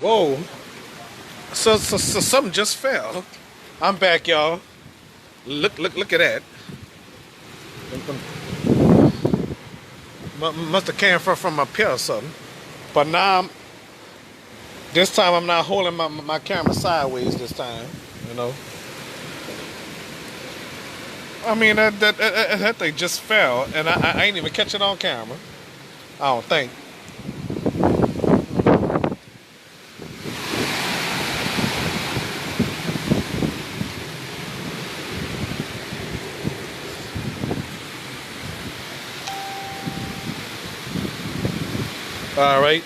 Whoa. So something just fell. I'm back, y'all. Look at that. Must have came from up here or something. But now this time I'm not holding my camera sideways this time. You know. I mean that thing just fell, and I ain't even catch it on camera. I don't think. All right.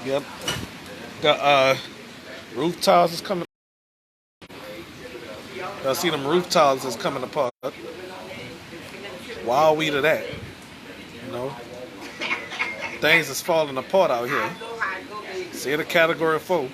Yep. The roof tiles is coming. I see them roof tiles is coming apart. Wild weed of that. You know. Things is falling apart out here. See the category 4.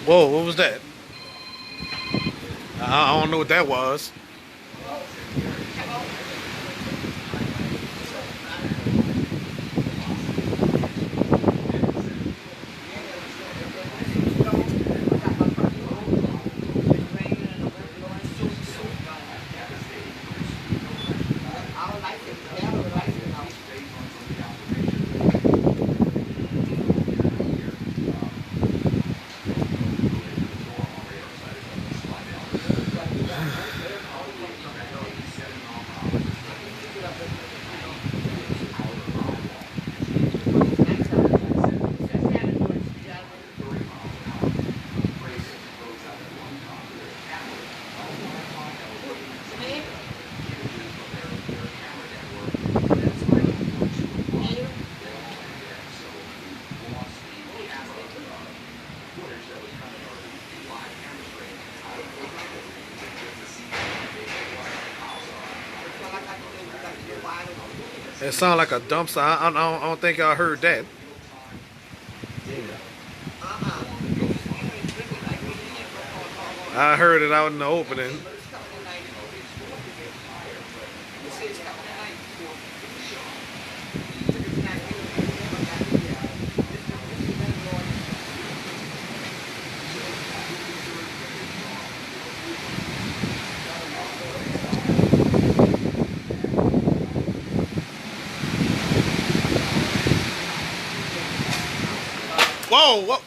Whoa, what was that? I don't know what that was. It sounded like a dumpster. I don't think I heard that. I heard it out in the opening. Whoa, whoa.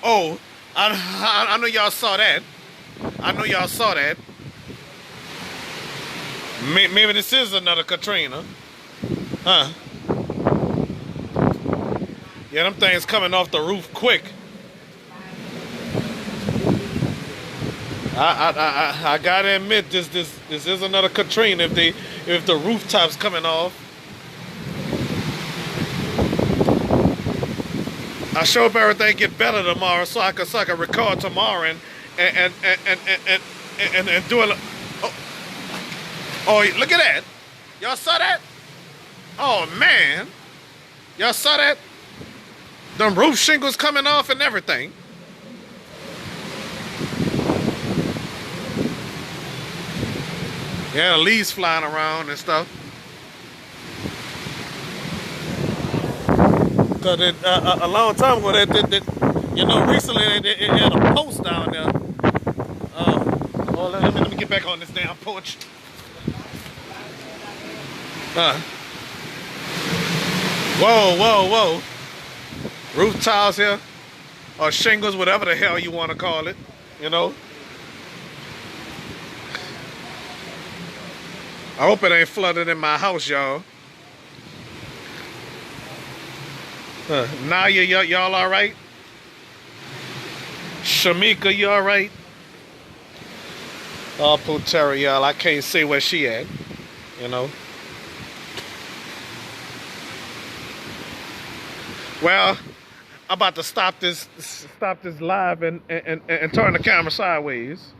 Oh, I know y'all saw that. I know y'all saw that. Maybe this is another Katrina. Huh? Yeah, them things coming off the roof quick. I gotta admit this is another Katrina if the rooftop's coming off. I sure hope everything get better tomorrow so I can record tomorrow and do it. Oh, look at that! Y'all saw that? Oh man, y'all saw that? Them roof shingles coming off and everything. Yeah, the leaves flying around and stuff. Cause a long time ago, recently they had a post down there. Let me get back on this damn porch. Whoa. Roof tiles here, or shingles, whatever the hell you want to call it, you know. I hope it ain't flooded in my house, y'all. Now y'all all right? Shamika, you alright? Oh, Putera, y'all, I can't see where she at, you know. Well, I'm about to stop this live and turn the camera sideways.